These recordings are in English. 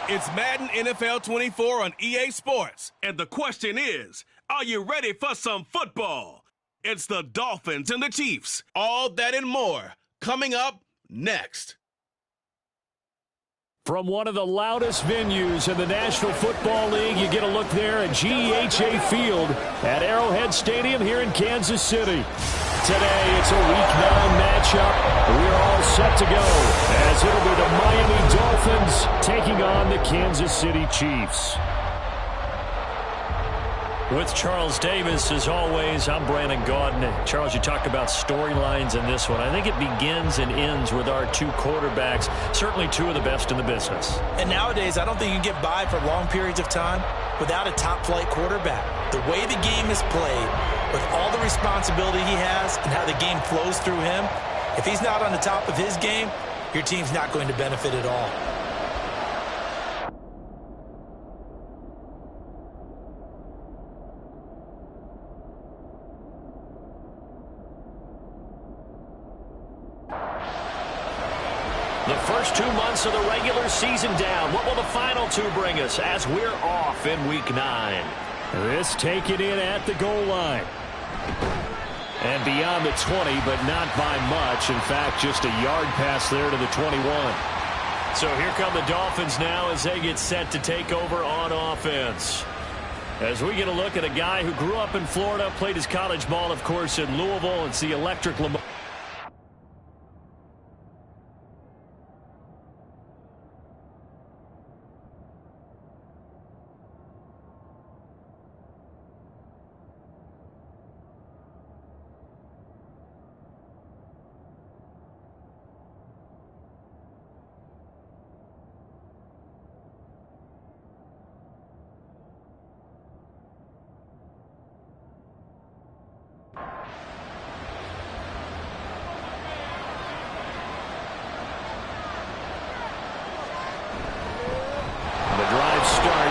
It's Madden NFL 24 on EA Sports. And the question is, are you ready for some football? It's the Dolphins and the Chiefs. All that and more coming up next. From one of the loudest venues in the National Football League, you get a look there at GEHA Field at Arrowhead Stadium here in Kansas City. Today, it's a Week 9 matchup. We're all set to go as it'll be the Miami Dolphins taking on the Kansas City Chiefs. With Charles Davis, as always, I'm Brandon Gaudin. Charles, you talked about storylines in this one. I think it begins and ends with our two quarterbacks, certainly two of the best in the business. And nowadays, I don't think you can get by for long periods of time without a top-flight quarterback. The way the game is played, with all the responsibility he has and how the game flows through him, if he's not on the top of his game, your team's not going to benefit at all. The first 2 months of the regular season down. What will the final two bring us as we're off in Week 9? This taken in at the goal line. And beyond the 20, but not by much. In fact, just a yard pass there to the 21. So here come the Dolphins now as they get set to take over on offense. As we get a look at a guy who grew up in Florida, played his college ball, of course, in Louisville. It's the electric Lamar.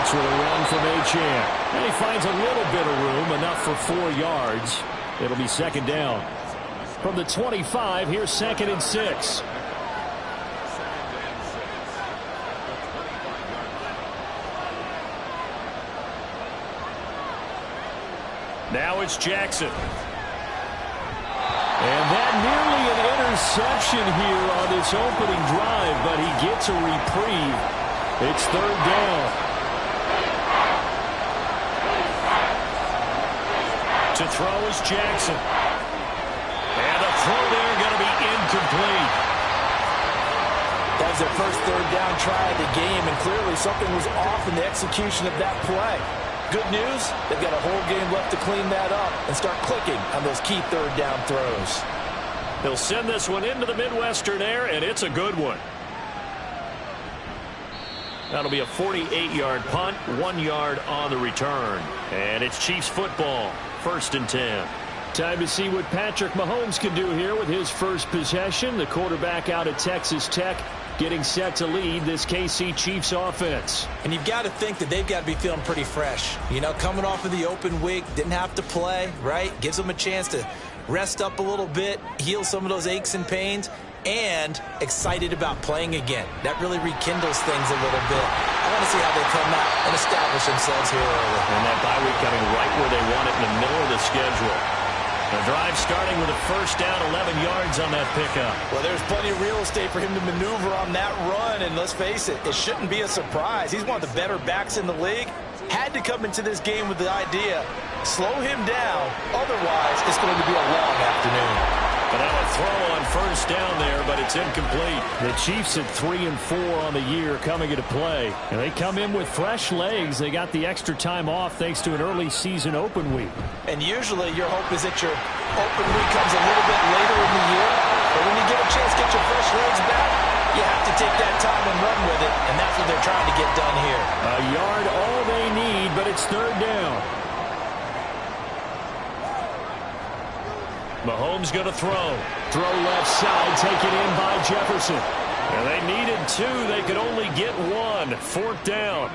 With a run from Achane. And he finds a little bit of room, enough for 4 yards. It'll be second down. From the 25, here's 2nd and 6. Now it's Jackson. And that nearly an interception here on this opening drive, but he gets a reprieve. It's 3rd down. To throw is Jackson. And the throw there going to be incomplete. That was their first 3rd down try of the game, and clearly something was off in the execution of that play. Good news, they've got a whole game left to clean that up and start clicking on those key 3rd down throws. They'll send this one into the Midwestern air, and it's a good one. That'll be a 48-yard punt, 1 yard on the return. And it's Chiefs football, 1st and 10. Time to see what Patrick Mahomes can do here with his first possession. The quarterback out of Texas Tech getting set to lead this KC Chiefs offense. And you've got to think that they've got to be feeling pretty fresh. You know, coming off of the open week, didn't have to play, right? Gives them a chance to rest up a little bit, heal some of those aches and pains, and excited about playing again. That really rekindles things a little bit. I want to see how they come out and establish themselves here early. And that bye week coming right where they want it in the middle of the schedule. The drive starting with a 1st down, 11 yards on that pickup. Well, there's plenty of real estate for him to maneuver on that run, and let's face it, it shouldn't be a surprise. He's one of the better backs in the league. Had to come into this game with the idea, slow him down, otherwise it's going to be a long afternoon. But now a throw on 1st down there, but it's incomplete. The Chiefs at 3 and 4 on the year coming into play. And they come in with fresh legs. They got the extra time off thanks to an early season open week. And usually your hope is that your open week comes a little bit later in the year. But when you get a chance to get your fresh legs back, you have to take that time and run with it. And that's what they're trying to get done here. A yard all they need, but it's 3rd down. Mahomes going to throw. Throw left side, taken in by Jefferson. And they needed 2. They could only get 1. 4th down.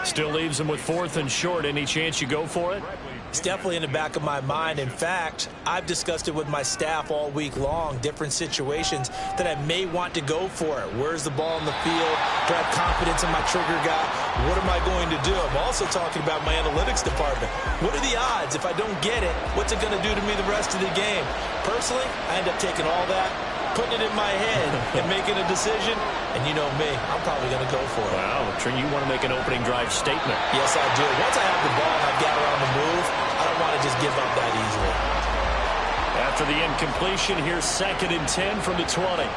Still leaves them with 4th and short. Any chance you go for it? It's definitely in the back of my mind. In fact, I've discussed it with my staff all week long, different situations that I may want to go for it. Where's the ball in the field? Do I have confidence in my trigger guy? What am I going to do? I'm also talking about my analytics department. What are the odds? If I don't get it, what's it going to do to me the rest of the game? Personally, I end up taking all that, putting it in my head, and making a decision. And you know me, I'm probably going to go for it. Wow, Trey, you want to make an opening drive statement. Yes, I do. Once I have the ball and I've got her on the move, I don't want to just give up that easily. After the incompletion, here's 2nd and 10 from the 20.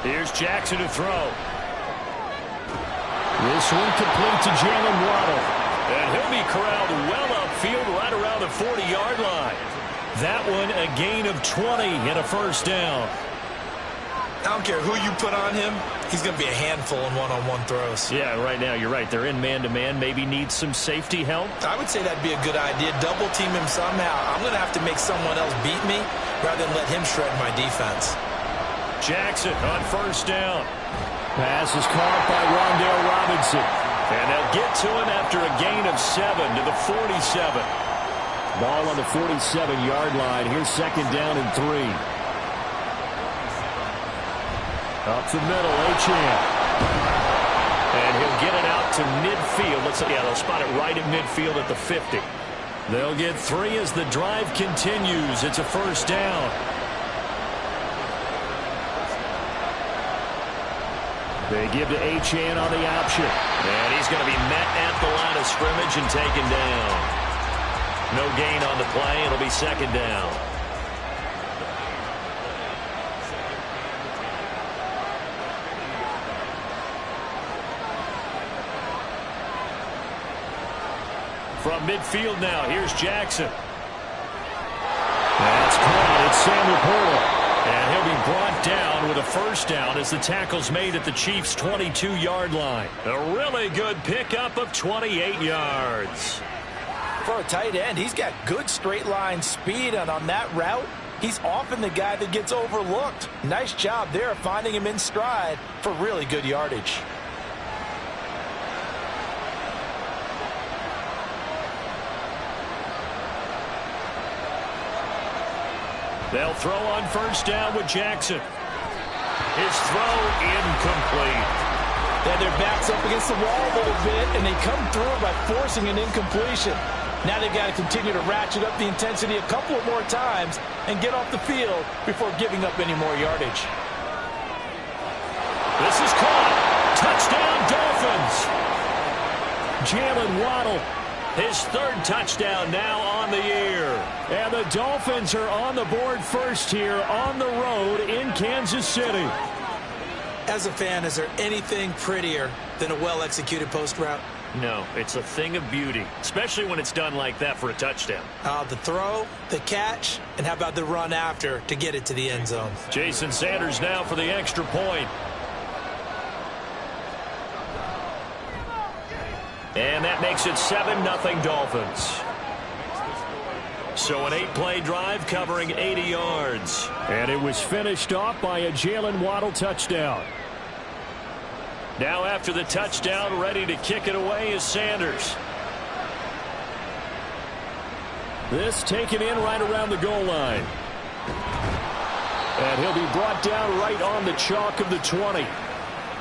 Here's Jackson to throw. This one complete to Jalen Waddle. And he'll be corralled well upfield right around the 40-yard line. That one a gain of 20 and a first down. I don't care who you put on him. He's going to be a handful in one-on-one throws. Yeah, right now, you're right. They're in man-to-man. Maybe need some safety help. I would say that'd be a good idea. Double team him somehow. I'm going to have to make someone else beat me rather than let him shred my defense. Jackson on first down. Pass is caught by Rondale Robinson. And they'll get to him after a gain of 7 to the 47. Ball on the 47-yard line. Here's 2nd down and 3. Up the middle, Achane. And he'll get it out to midfield. They'll spot it right at midfield at the 50. They'll get 3 as the drive continues. It's a first down. They give to Achane on the option. And he's going to be met at the line of scrimmage and taken down. No gain on the play. It'll be 2nd down. From midfield now, here's Jackson. That's caught. It's Sam Laporta. And he'll be brought down with a first down as the tackle's made at the Chiefs' 22-yard line. A really good pickup of 28 yards. For a tight end, he's got good straight line speed, and on that route, he's often the guy that gets overlooked. Nice job there finding him in stride for really good yardage. They'll throw on first down with Jackson. His throw incomplete. Yeah, their back's up against the wall a little bit, and they come through by forcing an incompletion. Now they've got to continue to ratchet up the intensity a couple of more times and get off the field before giving up any more yardage. This is caught. Touchdown, Dolphins. Jalen Waddle, his 3rd touchdown now on the year. And the Dolphins are on the board first here on the road in Kansas City. As a fan, is there anything prettier than a well-executed post route? No, it's a thing of beauty, especially when it's done like that for a touchdown. The throw, the catch, and how about the run after to get it to the end zone? Jason Sanders now for the extra point. And that makes it 7-0 Dolphins. So an 8-play drive covering 80 yards. And it was finished off by a Jalen Waddle touchdown. Now after the touchdown, ready to kick it away is Sanders. This taken in right around the goal line. And he'll be brought down right on the chalk of the 20.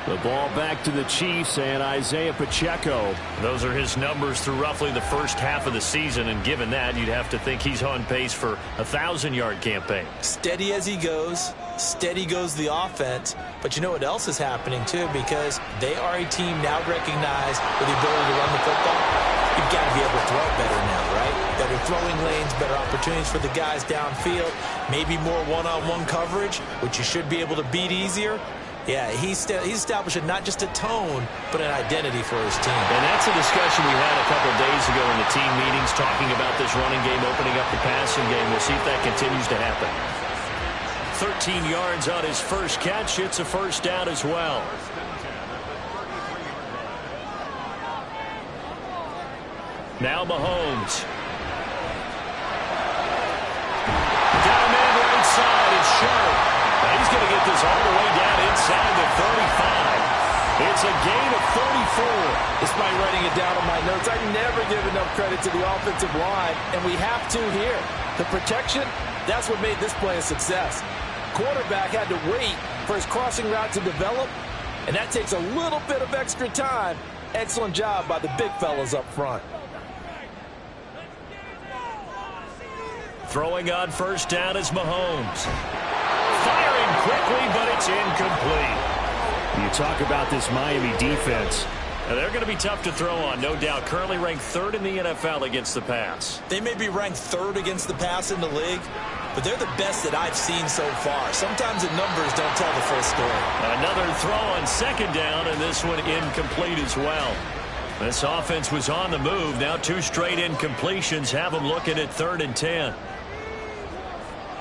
The ball back to the Chiefs and Isaiah Pacheco. Those are his numbers through roughly the first half of the season, and given that, you'd have to think he's on pace for a 1,000-yard campaign. Steady as he goes. Steady goes the offense. But you know what else is happening, too, because they are a team now recognized with the ability to run the football. You've got to be able to throw better now, right? Better throwing lanes, better opportunities for the guys downfield, maybe more one-on-one coverage, which you should be able to beat easier. Yeah, he's establishing not just a tone, but an identity for his team. And that's a discussion we had a couple of days ago in the team meetings, talking about this running game, opening up the passing game. We'll see if that continues to happen. 13 yards on his first catch. It's a first down as well. Now Mahomes. Down man right side. It's Sharp. He's going to get this all the way down inside the 35. It's a gain of 34. Despite writing it down on my notes, I never give enough credit to the offensive line, and we have to here. The protection, that's what made this play a success. Quarterback had to wait for his crossing route to develop, and that takes a little bit of extra time. Excellent job by the big fellas up front. Throwing on first down is Mahomes. Firing quickly, but it's incomplete. You talk about this Miami defense. Now, they're going to be tough to throw on, no doubt. Currently ranked 3rd in the NFL against the pass. They may be ranked 3rd against the pass in the league, but they're the best that I've seen so far. Sometimes the numbers don't tell the full story. Another throw on second down, and this one incomplete as well. This offense was on the move. Now 2 straight incompletions have them looking at 3rd and 10.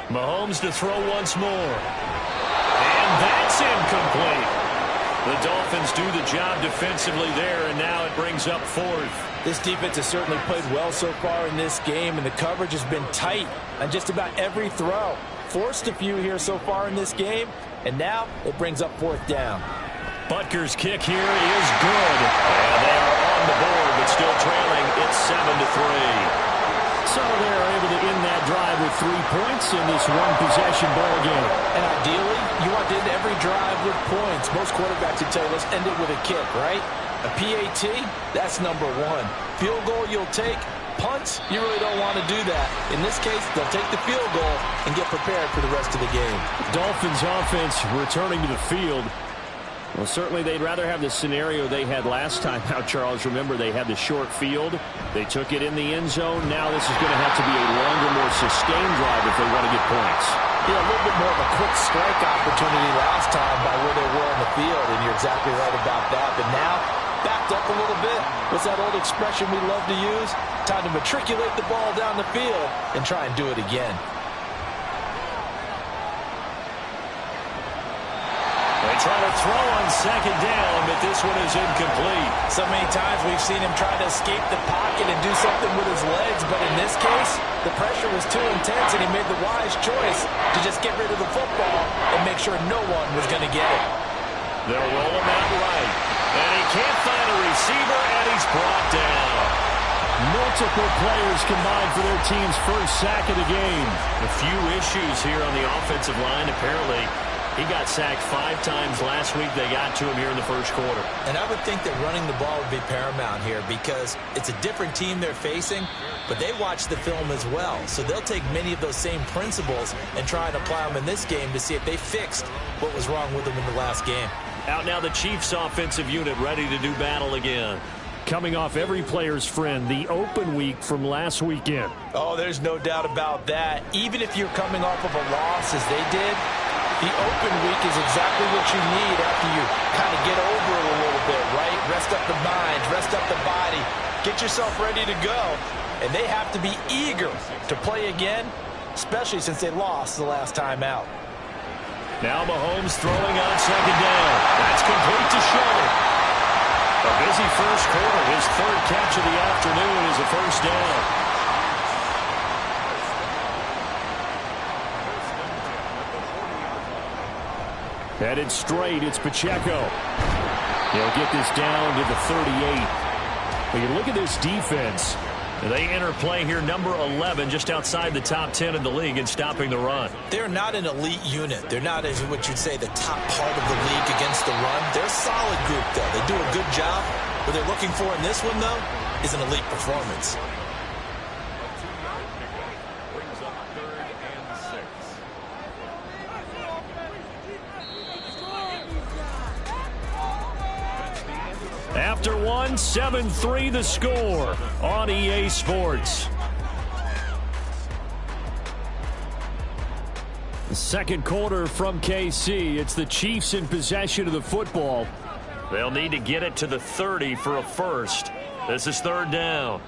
Mahomes to throw once more. And that's incomplete. The Dolphins do the job defensively there, and now it brings up 4th. This defense has certainly played well so far in this game, and the coverage has been tight on just about every throw. Forced a few here so far in this game, and now it brings up 4th down. Butker's kick here is good. And they are on the board, but still trailing. It's 7-3. So they're able to end that drive with 3 points in this one-possession ball game. And ideally, you want to end every drive with points. Most quarterbacks would tell you, let's end it with a kick, right? A PAT, that's number 1. Field goal you'll take. Punts, you really don't want to do that. In this case, they'll take the field goal and get prepared for the rest of the game. Dolphins offense returning to the field. Well, certainly they'd rather have the scenario they had last time out, Charles. Remember, they had the short field. They took it in the end zone. Now this is going to have to be a longer, more sustained drive if they want to get points. Yeah, a little bit more of a quick strike opportunity last time by where they were on the field, and you're exactly right about that. But now, backed up a little bit. What's that old expression we love to use? Time to matriculate the ball down the field and try and do it again. They try to throw on second down, but this one is incomplete. So many times we've seen him try to escape the pocket and do something with his legs, but in this case, the pressure was too intense, and he made the wise choice to just get rid of the football and make sure no one was going to get it. They'll roll him out right, and he can't find a receiver, and he's brought down. Multiple players combined for their team's first sack of the game. A few issues here on the offensive line, apparently. He got sacked 5 times last week. They got to him here in the first quarter. And I would think that running the ball would be paramount here because it's a different team they're facing, but they watch the film as well. So they'll take many of those same principles and try and apply them in this game to see if they fixed what was wrong with them in the last game. Out now the Chiefs offensive unit ready to do battle again. Coming off every player's friend, the open week from last weekend. Oh, there's no doubt about that. Even if you're coming off of a loss as they did, the open week is exactly what you need after you kind of get over it a little bit, right? Rest up the mind, rest up the body, get yourself ready to go. And they have to be eager to play again, especially since they lost the last time out. Now Mahomes throwing on second down. That's complete to Shepard. A busy first quarter. His 3rd catch of the afternoon is a first down. Headed straight, it's Pacheco. He'll get this down to the 38. But you look at this defense. They enter play here, number 11, just outside the top 10 in the league in stopping the run. They're not an elite unit. They're not, as what you'd say, the top part of the league against the run. They're a solid group, though. They do a good job. What they're looking for in this one, though, is an elite performance. After one, 7-3 the score on EA Sports. The second quarter from KC. It's the Chiefs in possession of the football. They'll need to get it to the 30 for a first. This is 3rd down.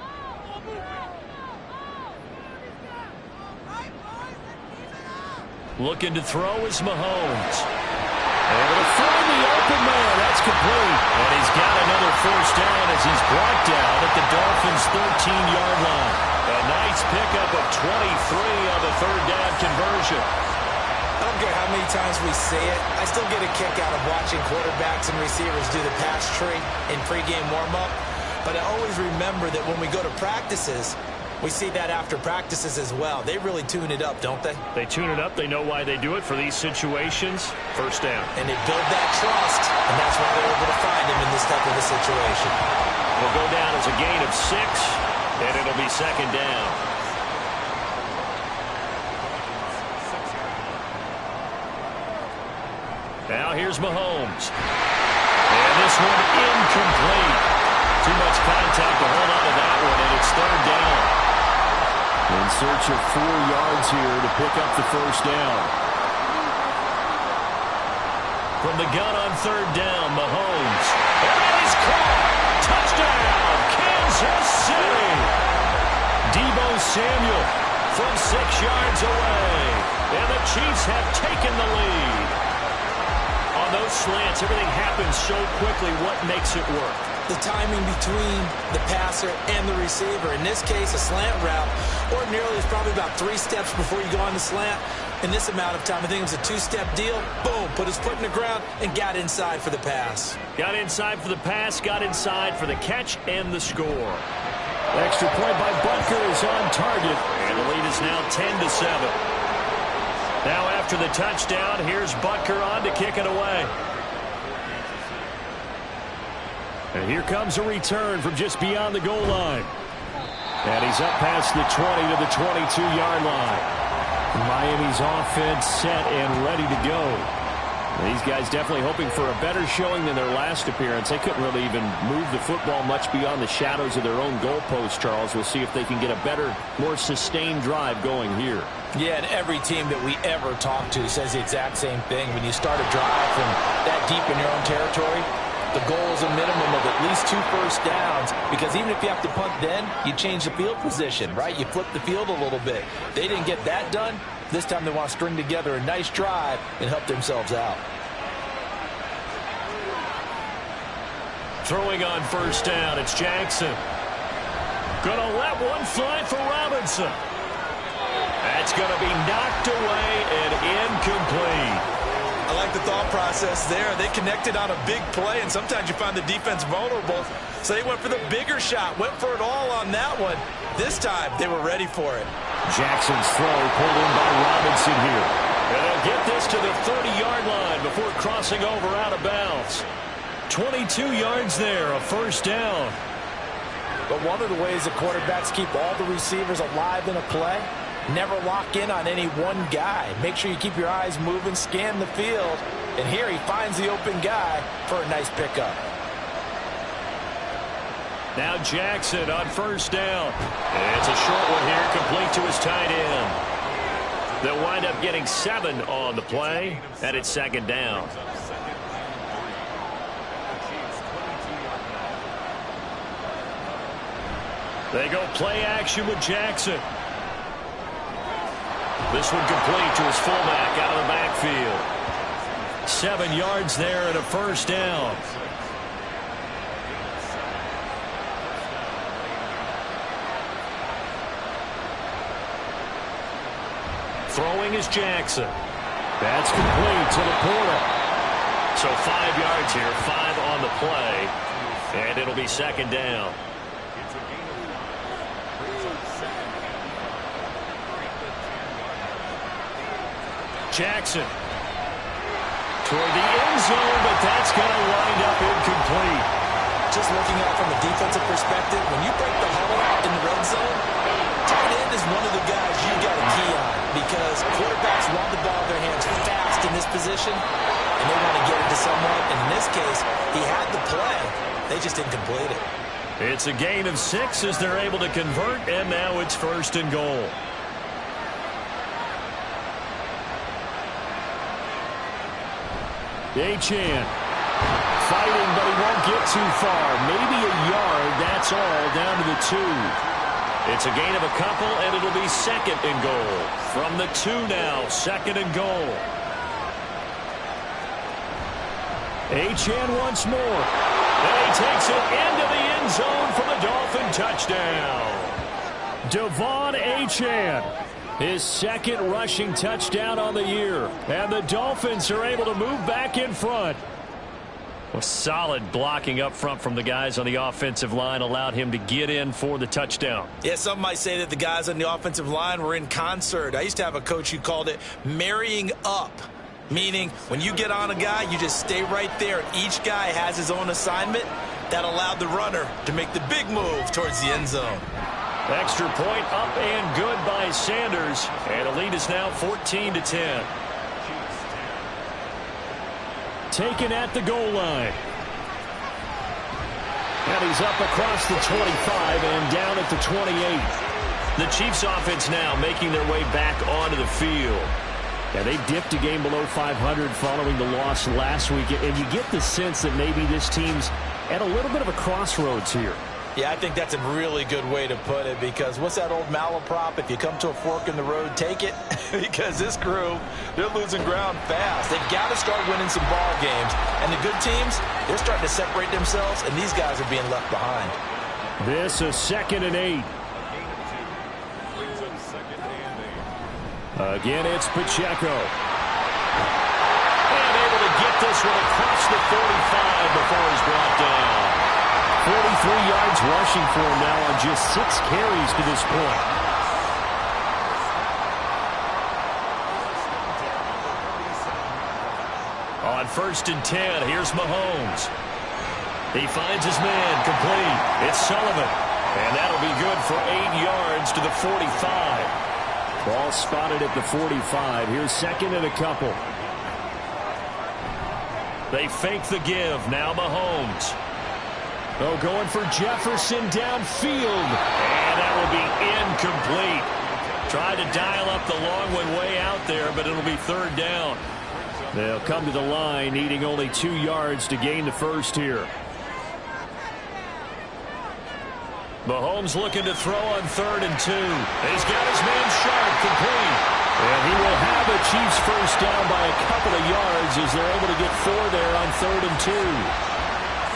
Looking to throw is Mahomes. Able to find the open man. That's complete. And he's got another first down as he's brought down at the Dolphins' 13-yard line. A nice pickup of 23 on the 3rd down conversion. I don't care how many times we say it, I still get a kick out of watching quarterbacks and receivers do the pass tree in pregame warm-up. But I always remember that when we go to practices, we see that after practices as well. They really tune it up, don't they? They tune it up. They know why they do it for these situations. First down. And they build that trust, and that's why they're able to find him in this type of a situation. Will go down as a gain of 6, and it'll be second down. Now here's Mahomes. And this one incomplete. Too much contact to hold on to that one, and it's third down. In search of 4 yards here to pick up the first down. From the gun on third down, Mahomes. And he's caught. Touchdown, Kansas City. Deebo Samuel from 6 yards away. And the Chiefs have taken the lead. On those slants, everything happens so quickly. What makes it work? The timing between the passer and the receiver. In this case, a slant route ordinarily is probably about 3 steps before you go on the slant. In this amount of time, I think it was a 2-step deal. Boom, put his foot in the ground and got inside for the pass. Got inside for the pass, got inside for the catch and the score. Extra point by Butker is on target, and the lead is now 10-7. Now after the touchdown, here's Butker on to kick it away. And here comes a return from just beyond the goal line. And he's up past the 20 to the 22-yard line. Miami's offense set and ready to go. These guys definitely hoping for a better showing than their last appearance. They couldn't really even move the football much beyond the shadows of their own goalpost, Charles. We'll see if they can get a better, more sustained drive going here. Yeah, and every team that we ever talk to says the exact same thing. When you start a drive from that deep in your own territory, the goal is a minimum of at least 2 first downs, because even if you have to punt then, you change the field position, right? You flip the field a little bit. They didn't get that done. This time they want to string together a nice drive and help themselves out. Throwing on first down, it's Jackson. Gonna let one fly for Robinson. That's gonna be knocked away and incomplete. I like the thought process there. They connected on a big play, and sometimes you find the defense vulnerable. So they went for the bigger shot, went for it all on that one. This time, they were ready for it. Jackson's throw pulled in by Robinson here. And they'll get this to the 30-yard line before crossing over out of bounds. 22 yards there, a first down. But one of the ways that quarterbacks keep all the receivers alive in a play, never lock in on any one guy. Make sure you keep your eyes moving, scan the field. And here he finds the open guy for a nice pickup. Now Jackson on first down. It's a short one here, complete to his tight end. They'll wind up getting 7 on the play, and it's second down. They go play action with Jackson. This one complete to his fullback out of the backfield. 7 yards there and a first down. Throwing is Jackson. That's complete to Laporta. So 5 yards here, 5 on the play, and it'll be second down. Jackson toward the end zone, but that's going to wind up incomplete. Just looking at it from a defensive perspective, when you break the huddle in the red zone, tight end is one of the guys you got to key on, because quarterbacks want the ball in their hands fast in this position, and they want to get it to someone. And in this case, he had the play. They just didn't complete it. It's a gain of 6 as they're able to convert, and now it's first and goal. Achane fighting, but he won't get too far. Maybe a yard, that's all, down to the 2. It's a gain of a couple, and it'll be second and goal. From the 2 now, second and goal. Achane once more. And he takes it into the end zone for the Dolphin touchdown. Devon Achane. His second rushing touchdown on the year. And the Dolphins are able to move back in front. Well, solid blocking up front from the guys on the offensive line allowed him to get in for the touchdown. Yeah, some might say that the guys on the offensive line were in concert. I used to have a coach who called it marrying up, meaning when you get on a guy, you just stay right there. Each guy has his own assignment. That allowed the runner to make the big move towards the end zone. Extra point up and good by Sanders. And the lead is now 14-10. Taken at the goal line. And he's up across the 25 and down at the 28. The Chiefs offense now making their way back onto the field. Yeah, they dipped a game below 500 following the loss last week. And you get the sense that maybe this team's at a little bit of a crossroads here. Yeah, I think that's a really good way to put it, because what's that old malaprop? If you come to a fork in the road, take it. Because this crew, they're losing ground fast. They've got to start winning some ball games. And the good teams, they're starting to separate themselves, and these guys are being left behind. This is 2nd and 8. Again, it's Pacheco. And able to get this one across the 45 before he's brought down. 43 yards rushing for him now on just 6 carries to this point. On 1st and 10, here's Mahomes. He finds his man, complete. It's Sullivan. And that'll be good for 8 yards to the 45. Ball spotted at the 45. Here's 2nd and a couple. They fake the give. Now Mahomes. Oh, going for Jefferson downfield. And that will be incomplete. Tried to dial up the long one way out there, but it'll be 3rd down. They'll come to the line, needing only 2 yards to gain the first here. Mahomes looking to throw on 3rd and 2. He's got his man Sharp, complete. And he will have the Chiefs first down by a couple of yards as they're able to get 4 there on 3rd and 2.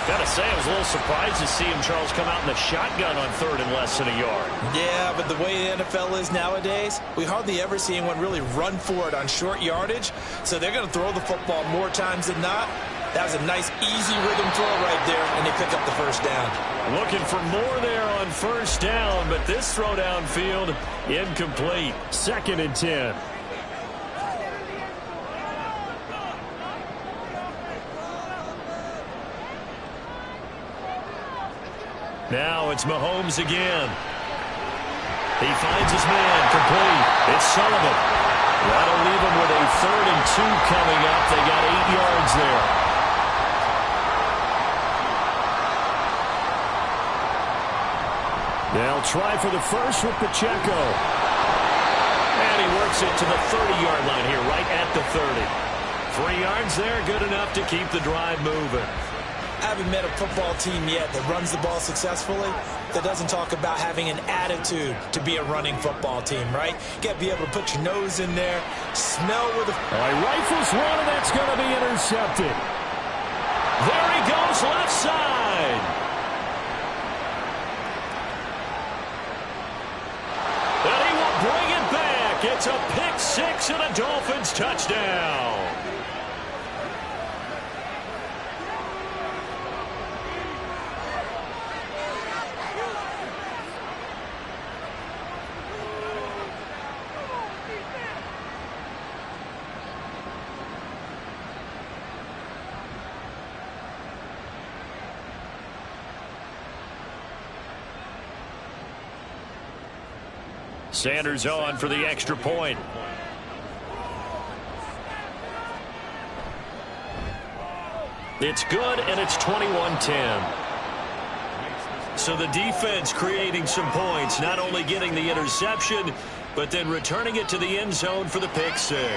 Gotta say, I was a little surprised to see him, Charles, come out in the shotgun on 3rd and less than a yard. Yeah, but the way the NFL is nowadays, we hardly ever see anyone really run for it on short yardage. So they're going to throw the football more times than not. That was a nice, easy rhythm throw right there, and they pick up the first down. Looking for more there on 1st down, but this throw downfield incomplete. 2nd and 10. Now it's Mahomes again. He finds his man, complete. It's Sullivan. That'll leave him with a 3rd and 2 coming up. They got 8 yards there. They'll try for the first with Pacheco. And he works it to the 30-yard line here, right at the 30. 3 yards there, good enough to keep the drive moving. I haven't met a football team yet that runs the ball successfully that doesn't talk about having an attitude to be a running football team, right? You got to be able to put your nose in there, smell where the... He rifles one, and that's going to be intercepted. There he goes, left side. And he will bring it back. It's a pick-6 and a Dolphins touchdown. Sanders on for the extra point. It's good, and it's 21-10. So the defense creating some points, not only getting the interception, but then returning it to the end zone for the pick-6.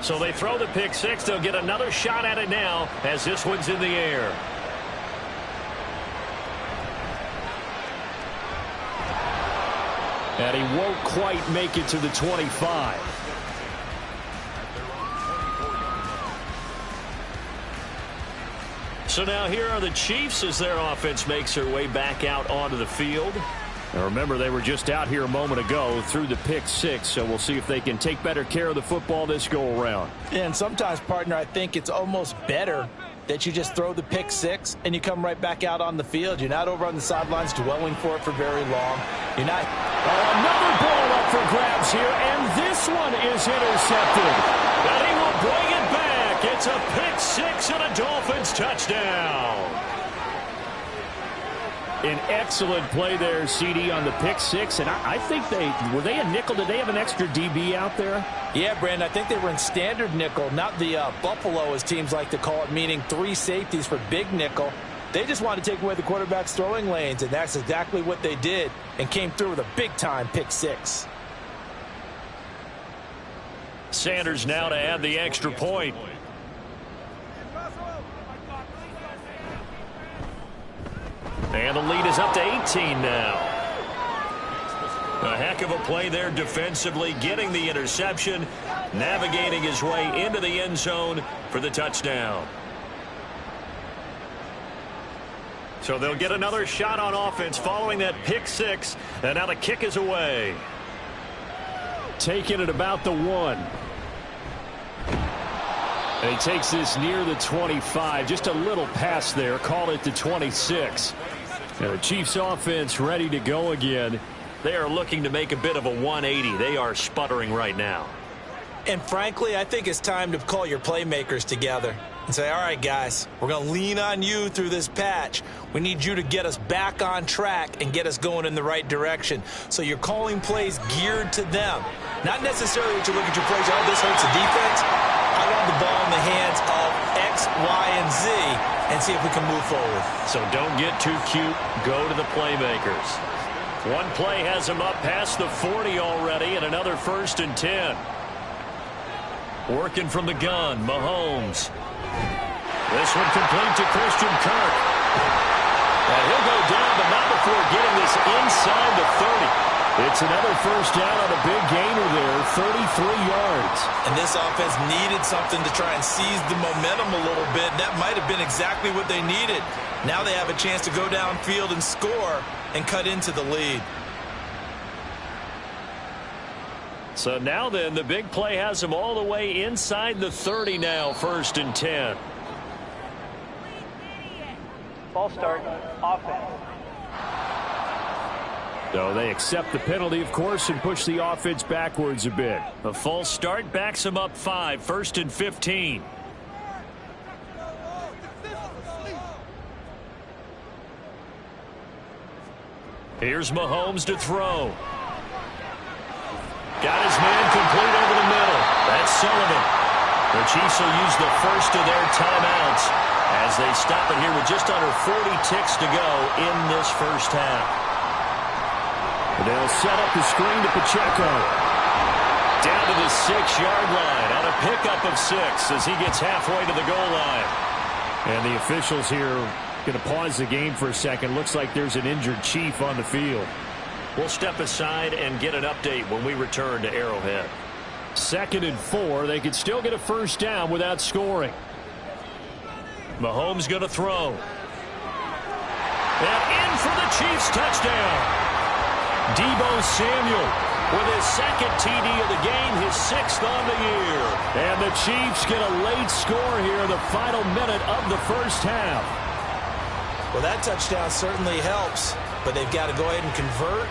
So they throw the pick-6. They'll get another shot at it now as this one's in the air. And he won't quite make it to the 25. So now here are the Chiefs as their offense makes their way back out onto the field. Now remember, they were just out here a moment ago through the pick six, so we'll see if they can take better care of the football this go-around. And sometimes, partner, I think it's almost better that you just throw the pick six and you come right back out on the field. You're not over on the sidelines dwelling for it for very long. You're not. Oh, another ball up for grabs here, and this one is intercepted. And he will bring it back. It's a pick six and a Dolphins touchdown. An excellent play there, CD, on the pick six. And I think were they a nickel? Did they have an extra DB out there? Yeah, Brandon, I think they were in standard nickel, not the Buffalo, as teams like to call it, meaning 3 safeties for big nickel. They just wanted to take away the quarterback's throwing lanes, and that's exactly what they did and came through with a big-time pick six. Sanders now to add the extra point. And the lead is up to 18 now. A heck of a play there defensively, getting the interception, navigating his way into the end zone for the touchdown. So they'll get another shot on offense following that pick six, and now the kick is away. Taking it about the 1. And he takes this near the 25. Just a little pass there. Call it the 26. And the Chiefs offense ready to go again. They are looking to make a bit of a 180. They are sputtering right now. And frankly, I think it's time to call your playmakers together and say, all right, guys, we're going to lean on you through this patch. We need you to get us back on track and get us going in the right direction. So you're calling plays geared to them. Not necessarily that you look at your plays, oh, this hurts the defense. I want the ball in the hands of X, Y, and Z and see if we can move forward. So don't get too cute. Go to the playmakers. One play has him up past the 40 already, and another 1st and 10. Working from the gun, Mahomes. This one complete to Christian Kirk. And he'll go down, but not before getting this inside the 30. It's another 1st down on a big gainer there, 33 yards. And this offense needed something to try and seize the momentum a little bit. That might have been exactly what they needed. Now they have a chance to go downfield and score and cut into the lead. So now then, the big play has them all the way inside the 30 now, 1st and 10. Ball start, offense. So they accept the penalty, of course, and push the offense backwards a bit. A false start backs them up 5, 1st and 15. Here's Mahomes to throw. Got his man complete over the middle. That's Sullivan. The Chiefs will use the first of their timeouts as they stop it here with just under 40 ticks to go in this first half. They'll set up the screen to Pacheco. Down to the 6-yard line on a pickup of 6 as he gets halfway to the goal line. And the officials here going to pause the game for a second. Looks like there's an injured Chief on the field. We'll step aside and get an update when we return to Arrowhead. 2nd and 4. They could still get a 1st down without scoring. Mahomes going to throw. And in for the Chiefs touchdown. Deebo Samuel with his 2nd TD of the game, his 6th on the year. And the Chiefs get a late score here in the final minute of the first half. Well, that touchdown certainly helps, but they've got to go ahead and convert,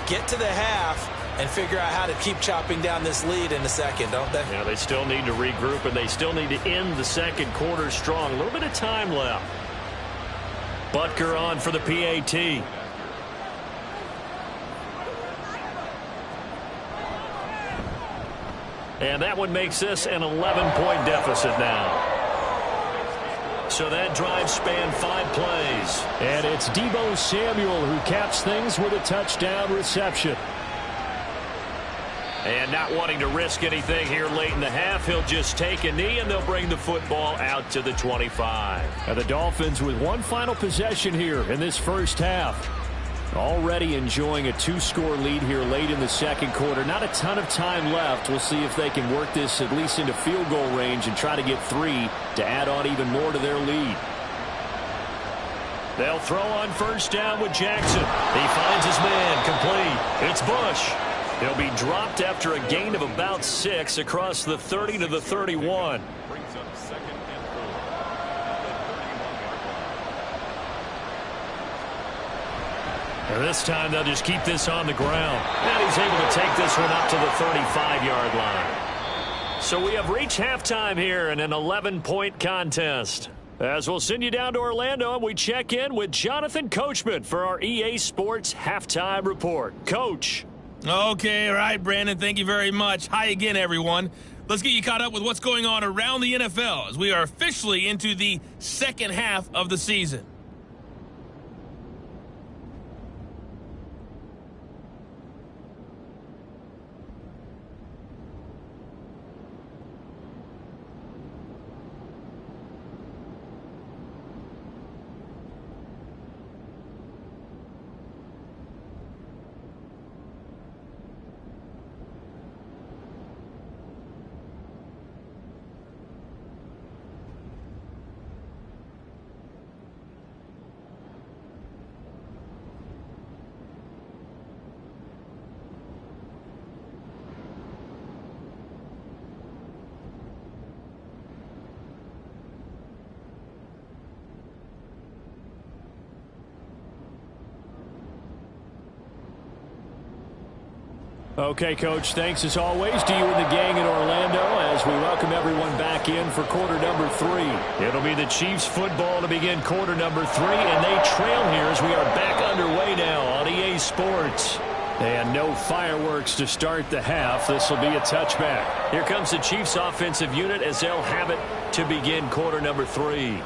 get to the half, and figure out how to keep chopping down this lead in the second, don't they? Yeah, they still need to regroup, and they still need to end the second quarter strong. A little bit of time left. Butker on for the PAT. And that one makes this an 11-point deficit now. So that drive spanned 5 plays. And it's Deebo Samuel who caps things with a touchdown reception. And not wanting to risk anything here late in the half, he'll just take a knee and they'll bring the football out to the 25. And the Dolphins with one final possession here in this first half. Already enjoying a 2-score lead here late in the second quarter. Not a ton of time left. We'll see if they can work this at least into field goal range and try to get 3 to add on even more to their lead. They'll throw on first down with Jackson. He finds his man, complete. It's Bush. He'll be dropped after a gain of about 6 across the 30 to the 31. And this time they'll just keep this on the ground. And he's able to take this one up to the 35-yard line. So we have reached halftime here in an 11-point contest. As we'll send you down to Orlando, and we check in with Jonathan Coachman for our EA Sports Halftime Report. Coach. Okay, all right, Brandon, thank you very much. Hi again, everyone. Let's get you caught up with what's going on around the NFL as we are officially into the second half of the season. Okay, Coach, thanks as always to you and the gang in Orlando as we welcome everyone back in for quarter number 3. It'll be the Chiefs football to begin quarter number 3, and they trail here as we are back underway now on EA Sports. And no fireworks to start the half. This will be a touchback. Here comes the Chiefs offensive unit as they'll have it to begin quarter number 3.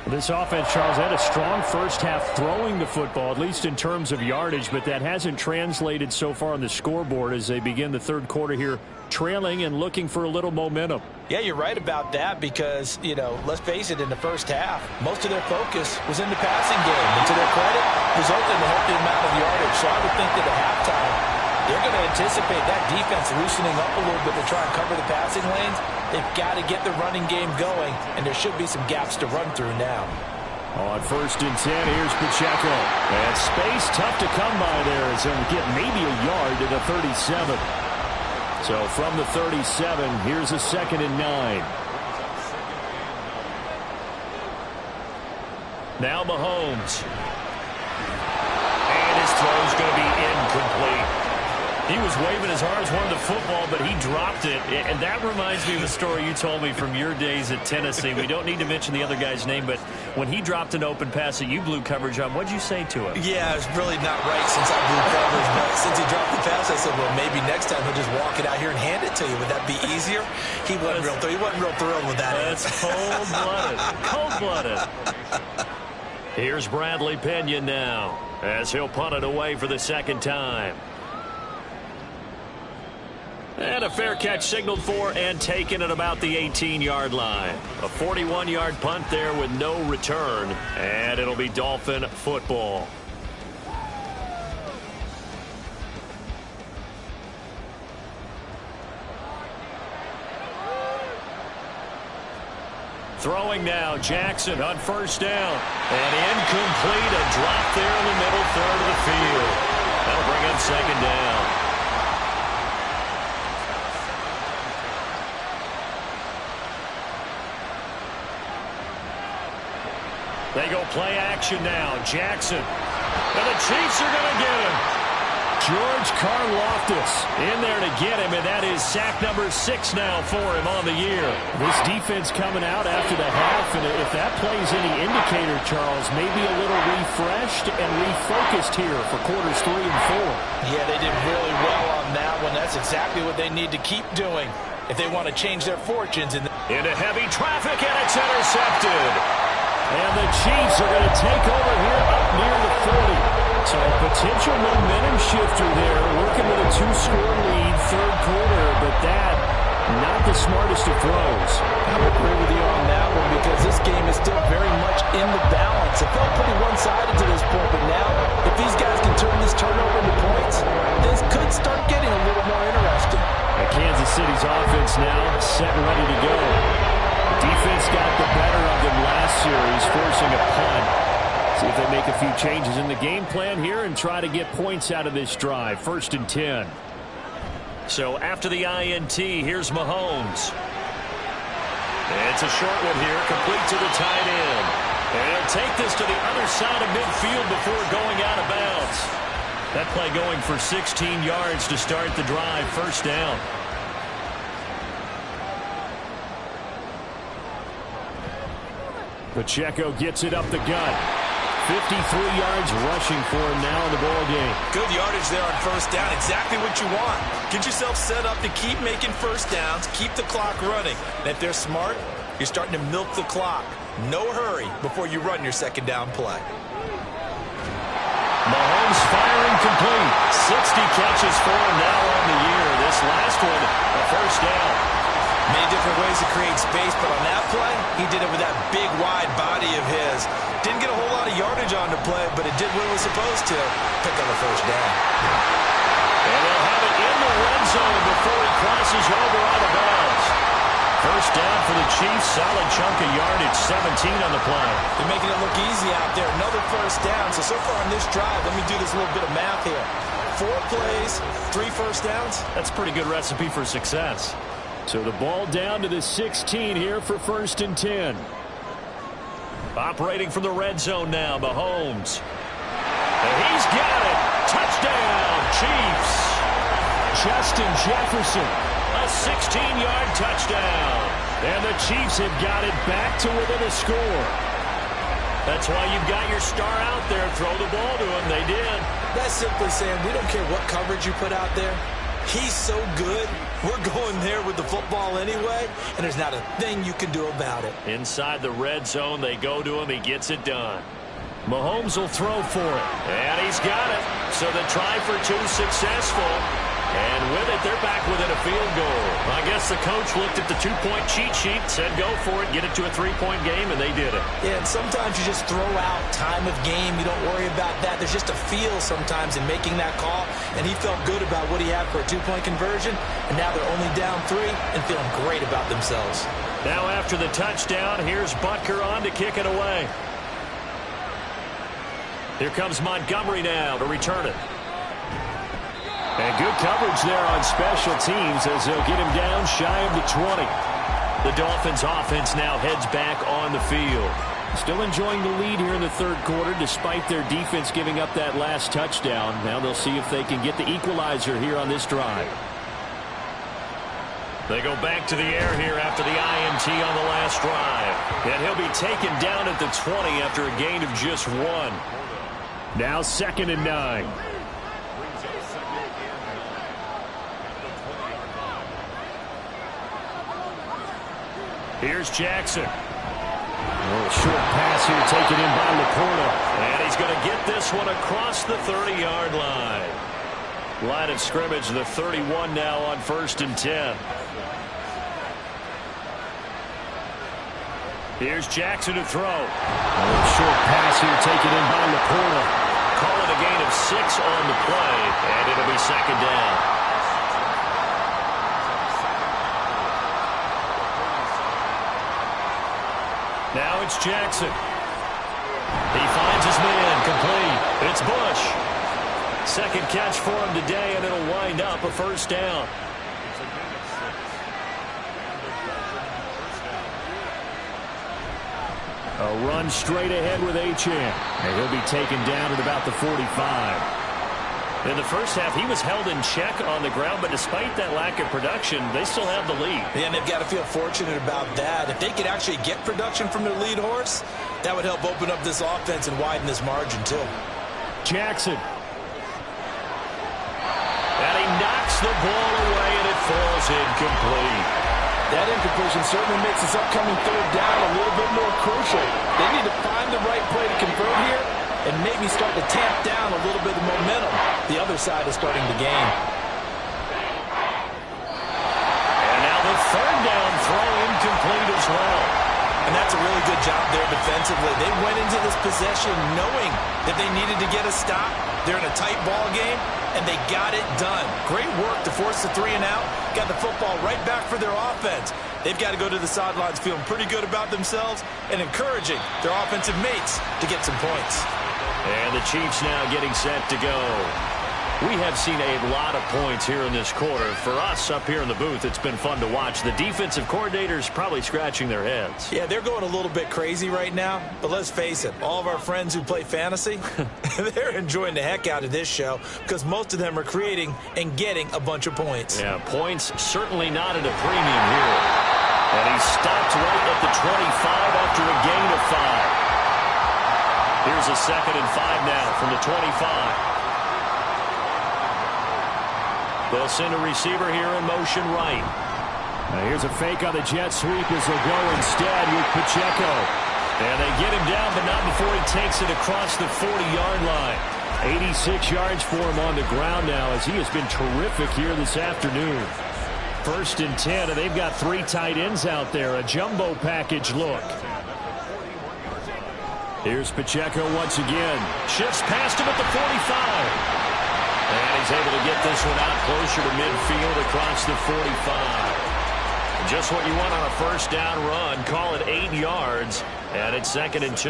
This offense, Charles, had a strong first half throwing the football, at least in terms of yardage, but that hasn't translated so far on the scoreboard as they begin the third quarter here, trailing and looking for a little momentum. Yeah, you're right about that because, let's face it, in the first half, most of their focus was in the passing game. And to their credit, resulted in a healthy amount of yardage. So I would think that at halftime, they're going to anticipate that defense loosening up a little bit to try and cover the passing lanes. They've got to get the running game going, and there should be some gaps to run through now. On 1st and 10, here's Pacheco. And space tough to come by there as they'll get maybe a yard to the 37. So from the 37, here's a 2nd and 9. Now Mahomes. And his throw's going to be incomplete. He was waving as hard as wanted the football, but he dropped it. And that reminds me of a story you told me from your days at Tennessee. We don't need to mention the other guy's name, but when he dropped an open pass that you blew coverage on, what'd you say to him? Yeah, it's really not right since I blew coverage, but since he dropped the pass, I said, well, maybe next time he'll just walk it out here and hand it to you. Would that be easier? He wasn't real thrilled with that. That's cold-blooded. Cold-blooded. Here's Bradley Pinion now as he'll punt it away for the second time. And a fair catch signaled for and taken at about the 18-yard line. A 41-yard punt there with no return. And it'll be Dolphin football. Throwing now, Jackson on first down. And incomplete, a drop there in the middle third of the field. That'll bring up second down. They go play action now. Jackson. And the Chiefs are going to get him. George Karlaftis in there to get him, and that is sack number 6 now for him on the year. This defense coming out after the half, and if that plays any indicator, Charles, maybe a little refreshed and refocused here for quarters 3 and 4. Yeah, they did really well on that one. That's exactly what they need to keep doing if they want to change their fortunes. Into heavy traffic, and it's intercepted. And the Chiefs are going to take over here up near the 40. So a potential momentum shifter there, working with a 2-score lead, third quarter, but that, not the smartest of throws. I would agree with you on that one because this game is still very much in the balance. It felt pretty one-sided to this point, but now, if these guys can turn this turnover into points, this could start getting a little more interesting. And Kansas City's offense now set and ready to go. Defense got the better of them last series, forcing a punt. See if they make a few changes in the game plan here and try to get points out of this drive. 1st and 10. So after the INT, here's Mahomes. It's a short one here, complete to the tight end. And he'll take this to the other side of midfield before going out of bounds. That play going for 16 yards to start the drive. 1st down. Pacheco gets it up the gut. 53 yards rushing for him now in the ball game. Good yardage there on 1st down. Exactly what you want. Get yourself set up to keep making 1st downs, keep the clock running. And if they're smart, you're starting to milk the clock. No hurry before you run your 2nd down play. Mahomes firing complete. 60 catches for him now on the year. This last one, a 1st down. Many different ways to create space, but on that play, he did it with that big, wide body of his. Didn't get a whole lot of yardage on the play, but it did what it was supposed to. Pick up a 1st down. And they'll have it in the red zone before he crosses over out of bounds. 1st down for the Chiefs. Solid chunk of yardage. 17 on the play. They're making it look easy out there. Another 1st down. So far on this drive, let me do this little bit of math here. 4 plays, 3 1st downs. That's a pretty good recipe for success. So the ball down to the 16 here for 1st and 10. Operating from the red zone now, Mahomes. And he's got it. Touchdown, Chiefs. Justin Jefferson. A 16-yard touchdown. And the Chiefs have got it back to within a score. That's why you've got your star out there. Throw the ball to him. They did. That's simply saying we don't care what coverage you put out there. He's so good. We're going there with the football anyway, and there's not a thing you can do about it. Inside the red zone, they go to him. He gets it done. Mahomes will throw for it. And he's got it. So the try for 2 successful. And with it, they're back within a field goal. I guess the coach looked at the 2-point cheat sheet, said go for it, get it to a 3-point game, and they did it. Yeah, and sometimes you just throw out time of game. You don't worry about that. There's just a feel sometimes in making that call, and he felt good about what he had for a 2-point conversion, and now they're only down 3 and feeling great about themselves. Now after the touchdown, here's Butker on to kick it away. Here comes Montgomery now to return it. And good coverage there on special teams as they'll get him down shy of the 20. The Dolphins offense now heads back on the field. Still enjoying the lead here in the 3rd quarter despite their defense giving up that last touchdown. Now they'll see if they can get the equalizer here on this drive. They go back to the air here after the INT on the last drive. And he'll be taken down at the 20 after a gain of just 1. Now 2nd and 9. Here's Jackson. Short pass here taken in by Laporta. And he's going to get this one across the 30-yard line. Line of scrimmage, the 31 now on 1st and 10. Here's Jackson to throw. Short pass here taken in by Laporta. Call it a gain of 6 on the play, and it'll be 2nd down. Now it's Jackson. He finds his man, complete. It's Bush. 2nd catch for him today, and it'll wind up a 1st down. A run straight ahead with Achane. And he'll be taken down at about the 45. In the first half, he was held in check on the ground, but despite that lack of production, they still have the lead. Yeah, and they've got to feel fortunate about that. If they could actually get production from their lead horse, that would help open up this offense and widen this margin, too. Jackson. And he knocks the ball away, and it falls incomplete. That incompletion certainly makes this upcoming 3rd down a little bit more crucial. They need to find the right play to convert here and maybe start to tamp down a little bit of momentum. The other side is starting to gain. And now the 3rd down throw incomplete as well. And that's a really good job there defensively. They went into this possession knowing that they needed to get a stop. They're in a tight ball game, and they got it done. Great work to force the 3 and out. Got the football right back for their offense. They've got to go to the sidelines feeling pretty good about themselves and encouraging their offensive mates to get some points. And the Chiefs now getting set to go. We have seen a lot of points here in this quarter. For us up here in the booth, it's been fun to watch. The defensive coordinators probably scratching their heads. Yeah, they're going a little bit crazy right now. But let's face it, all of our friends who play fantasy, they're enjoying the heck out of this show because most of them are creating and getting a bunch of points. Yeah, points certainly not at a premium here. And he stopped right at the 25 after a gain of 5. Here's a 2nd and 5 now from the 25. They'll send a receiver here in motion right. Now here's a fake on the jet sweep as they'll go instead with Pacheco. And they get him down, but not before he takes it across the 40-yard line. 86 yards for him on the ground now as he has been terrific here this afternoon. 1st and 10, and they've got 3 tight ends out there. A jumbo package look. Here's Pacheco once again. Shifts past him at the 45. And he's able to get this one out closer to midfield across the 45. Just what you want on a 1st down run. Call it 8 yards. And it's 2nd and 2.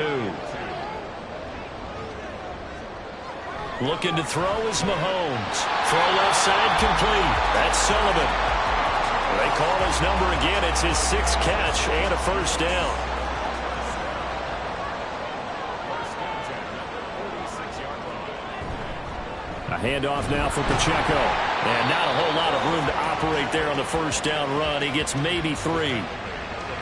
Looking to throw is Mahomes. Throw left side complete. That's Sullivan. They call his number again. It's his 6th catch and a 1st down. A handoff now for Pacheco. And not a whole lot of room to operate there on the 1st down run. He gets maybe 3.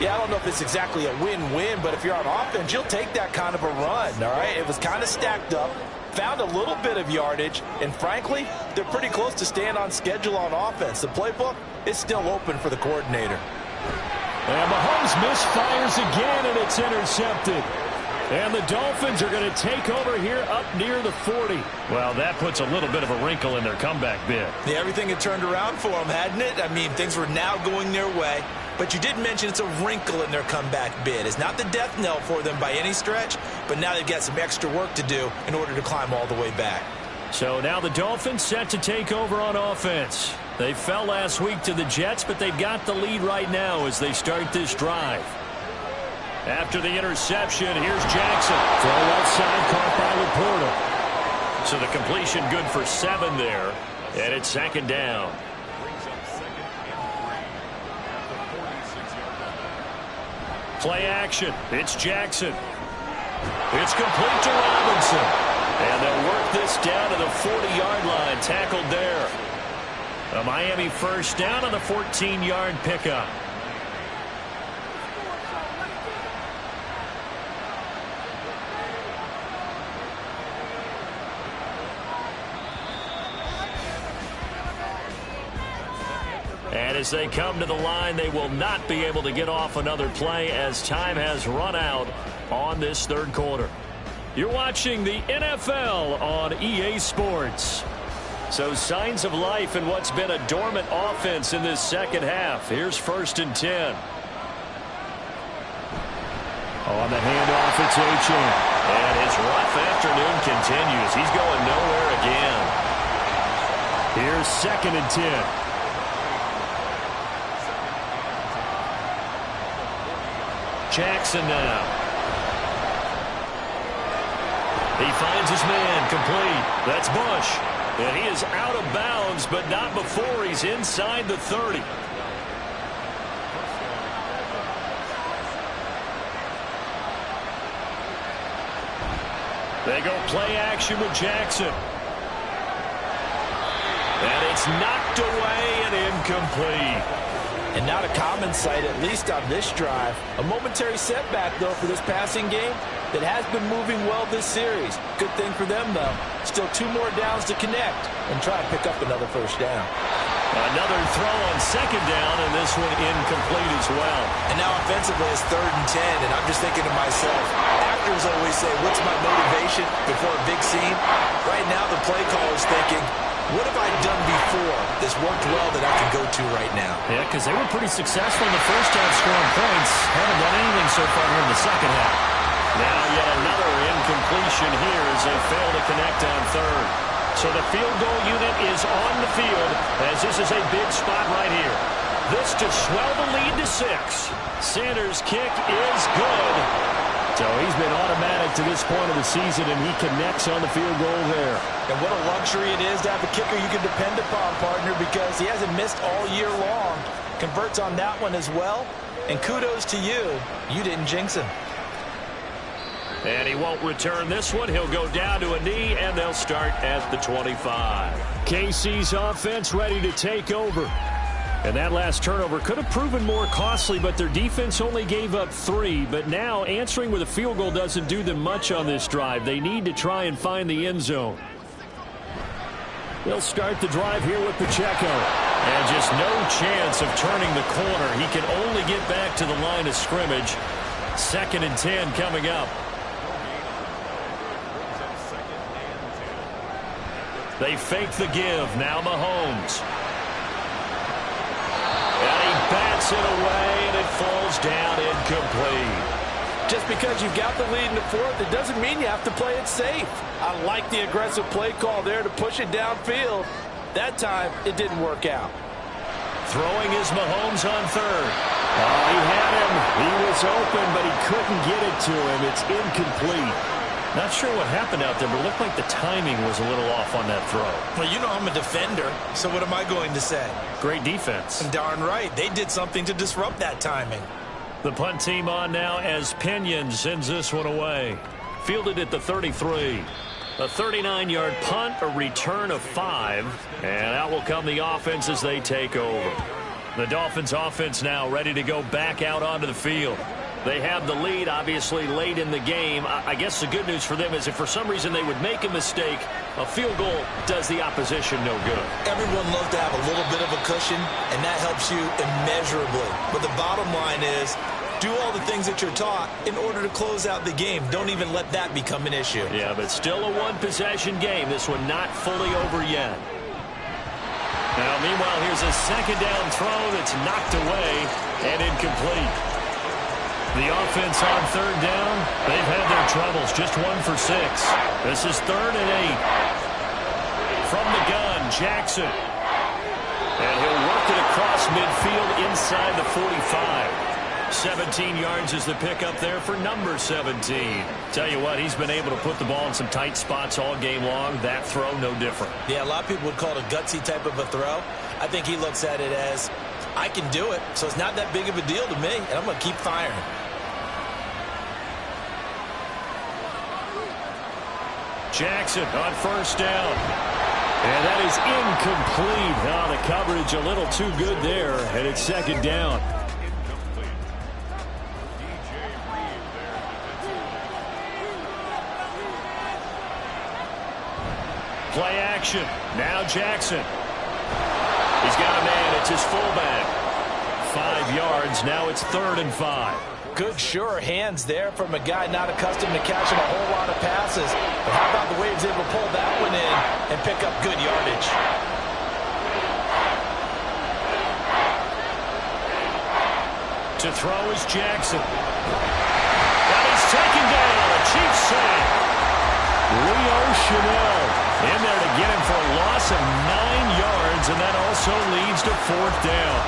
Yeah, I don't know if it's exactly a win-win, but if you're on offense, you'll take that kind of a run, all right? It was kind of stacked up, found a little bit of yardage, and frankly, they're pretty close to staying on schedule on offense. The playbook is still open for the coordinator. And Mahomes misfires again, and it's intercepted. And the Dolphins are going to take over here up near the 40. Well, that puts a little bit of a wrinkle in their comeback bid. Yeah, everything had turned around for them, hadn't it? I mean, things were now going their way. But you did mention it's a wrinkle in their comeback bid. It's not the death knell for them by any stretch, but now they've got some extra work to do in order to climb all the way back. So now the Dolphins set to take over on offense. They fell last week to the Jets, but they've got the lead right now as they start this drive. After the interception, here's Jackson. Throw outside, caught by Laporta. So the completion good for 7 there, and it's 2nd down. Play action. It's Jackson. It's complete to Robinson. And they'll work this down to the 40-yard line, tackled there. A Miami 1st down on the 14-yard pickup. And as they come to the line, they will not be able to get off another play as time has run out on this 3rd quarter. You're watching the NFL on EA Sports. So signs of life in what's been a dormant offense in this 2nd half. Here's 1st and 10. On the handoff, it's H.M. And his rough afternoon continues. He's going nowhere again. Here's 2nd and 10. Jackson now. He finds his man complete. That's Bush. And he is out of bounds, but not before he's inside the 30. They go play action with Jackson. And it's knocked away and incomplete. And not a common sight, at least on this drive. A momentary setback, though, for this passing game that has been moving well this series. Good thing for them, though. Still 2 more downs to connect and try to pick up another 1st down. Another throw on 2nd down, and this one incomplete as well. And now offensively, it's 3rd and 10, and I'm just thinking to myself, actors always say, what's my motivation before a big scene? Right now, the play caller's thinking, what have I done before this worked well that I can go to right now? Yeah, because they were pretty successful in the 1st half scoring points. Haven't done anything so far here in the 2nd half. Now yet another incompletion here as they fail to connect on 3rd. So the field goal unit is on the field as this is a big spot right here. This to swell the lead to 6. Sanders' kick is good. So he's been automatic to this point of the season, and he connects on the field goal there. And what a luxury it is to have a kicker you can depend upon, partner, because he hasn't missed all year long. Converts on that one as well. And kudos to you. You didn't jinx him. And he won't return this one. He'll go down to a knee, and they'll start at the 25. KC's offense ready to take over. And that last turnover could have proven more costly, but their defense only gave up 3. But now answering with a field goal doesn't do them much on this drive. They need to try and find the end zone. They'll start the drive here with Pacheco. And just no chance of turning the corner. He can only get back to the line of scrimmage. 2nd and 10 coming up. They fake the give. Now Mahomes. And he bats it away, and it falls down incomplete. Just because you've got the lead in the 4th, it doesn't mean you have to play it safe. I like the aggressive play call there to push it downfield. That time, it didn't work out. Throwing is Mahomes on 3rd. Oh, he had him. He was open, but he couldn't get it to him. It's incomplete. Not sure what happened out there, but it looked like the timing was a little off on that throw. Well, you know I'm a defender, so what am I going to say? Great defense. Darn right. They did something to disrupt that timing. The punt team on now as Pinion sends this one away. Fielded at the 33. A 39-yard punt, a return of 5. And out will come the offense as they take over. The Dolphins offense now ready to go back out onto the field. They have the lead, obviously, late in the game. I guess the good news for them is if for some reason they would make a mistake, a field goal does the opposition no good. Everyone loves to have a little bit of a cushion, and that helps you immeasurably. But the bottom line is, do all the things that you're taught in order to close out the game. Don't even let that become an issue. Yeah, but still a one-possession game. This one not fully over yet. Now, meanwhile, here's a 2nd down throw that's knocked away and incomplete. The offense on 3rd down, they've had their troubles. Just 1 for 6. This is 3rd and 8. From the gun, Jackson. And he'll work it across midfield inside the 45. 17 yards is the pickup there for number 17. Tell you what, he's been able to put the ball in some tight spots all game long. That throw, no different. Yeah, a lot of people would call it a gutsy type of a throw. I think he looks at it as, I can do it, so it's not that big of a deal to me, and I'm going to keep firing. Jackson on 1st down. And that is incomplete. Oh, the coverage a little too good there, and it's 2nd down. Play action. Now Jackson. He's got a man. It's his fullback. 5 yards. Now it's 3rd and 5. Good, sure hands there from a guy not accustomed to catching a whole lot of passes. But how about the way he was able to pull that one in and pick up good yardage? To throw is Jackson. And he's taken down. A Chiefs sack. Leo Chanel in there to get him for a loss of 9 yards, and that also leads to 4th down.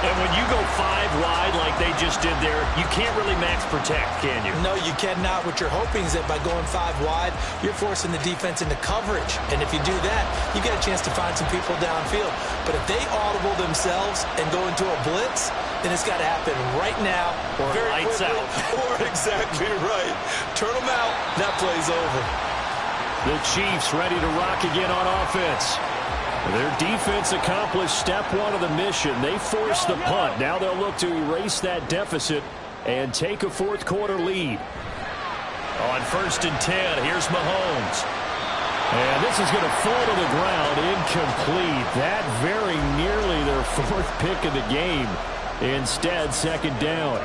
And when you go 5 wide like they just did there, you can't really max protect, can you? No, you cannot. What you're hoping is that by going 5 wide, you're forcing the defense into coverage. And if you do that, you get a chance to find some people downfield. But if they audible themselves and go into a blitz, then it's got to happen right now. Or very lights quickly. out. Or exactly right. Turn them out. That play's over. The Chiefs ready to rock again on offense. Their defense accomplished step 1 of the mission. They forced the punt. Now they'll look to erase that deficit and take a 4th quarter lead. On 1st and 10, here's Mahomes. And this is going to fall to the ground incomplete. That very nearly their 4th pick of the game. Instead, 2nd down.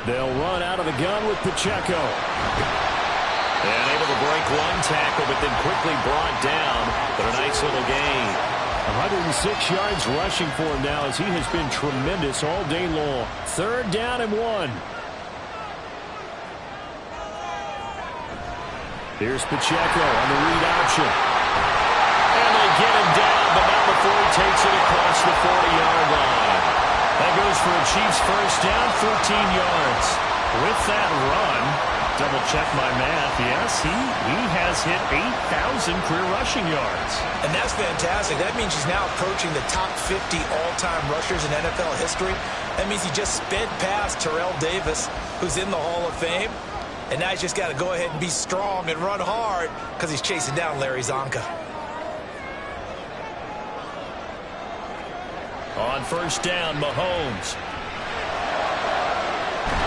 They'll run out of the gun with Pacheco. And able to break 1 tackle, but then quickly brought down. But a nice little gain. 106 yards rushing for him now as he has been tremendous all day long. 3rd down and 1. Here's Pacheco on the read option. And they get him down, but not before he takes it across the 40-yard line. That goes for a Chiefs first down, 14 yards. With that run, double-check my math, yes, he has hit 8,000 career rushing yards. And that's fantastic. That means he's now approaching the top 50 all-time rushers in NFL history. That means he just sped past Terrell Davis, who's in the Hall of Fame. And now he's just got to go ahead and be strong and run hard because he's chasing down Larry Zonka. On first down, Mahomes.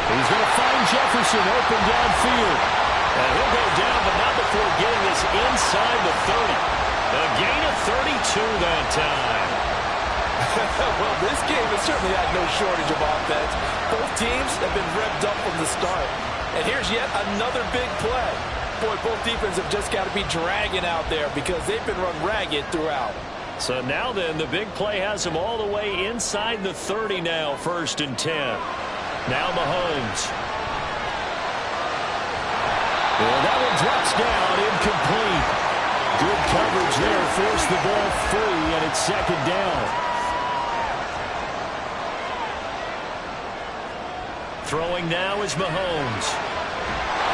He's going to find Jefferson open downfield. And he'll go down, but not before getting this inside the 30. A gain of 32 that time. Well, this game has certainly had no shortage of offense. Both teams have been revved up from the start. And here's yet another big play. Boy, both defenses have just got to be dragging out there because they've been run ragged throughout. So now then, the big play has them all the way inside the 30 now, 1st and 10. Now Mahomes. And that one drops down, incomplete. Good coverage there, forced the ball free, and it's 2nd down. Throwing now is Mahomes.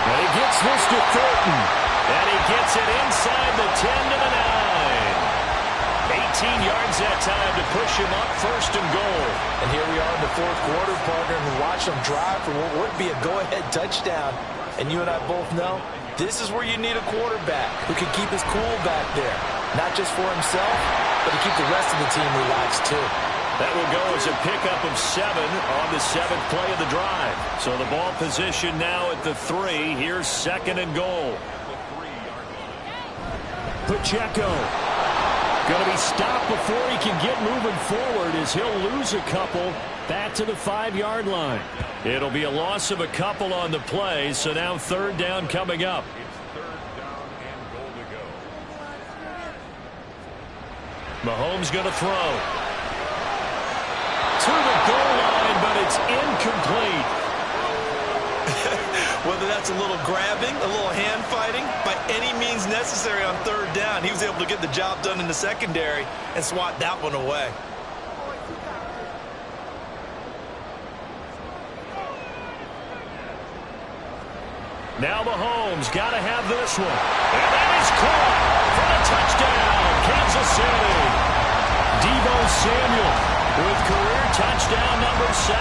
And he gets this to Thornton. And he gets it inside the 10 to the 9. 18 yards that time to push him up, 1st and goal. And here we are in the 4th quarter, partner, and watch them drive for what would be a go-ahead touchdown. And you and I both know this is where you need a quarterback who can keep his cool back there. Not just for himself, but to keep the rest of the team relaxed too. That will go as a pickup of 7 on the 7th play of the drive. So the ball position now at the 3. Here's 2nd and goal. Pacheco. Going to be stopped before he can get moving forward as he'll lose a couple back to the 5-yard line. It'll be a loss of a couple on the play, so now 3rd down coming up. Mahomes going to throw. To the goal line, but it's incomplete. Whether that's a little grabbing, a little hand fighting, by any means necessary on 3rd down, he was able to get the job done in the secondary and swat that one away. Now Mahomes got to have this one. And that is caught for a touchdown, Kansas City. Deebo Samuel with career touchdown number 70.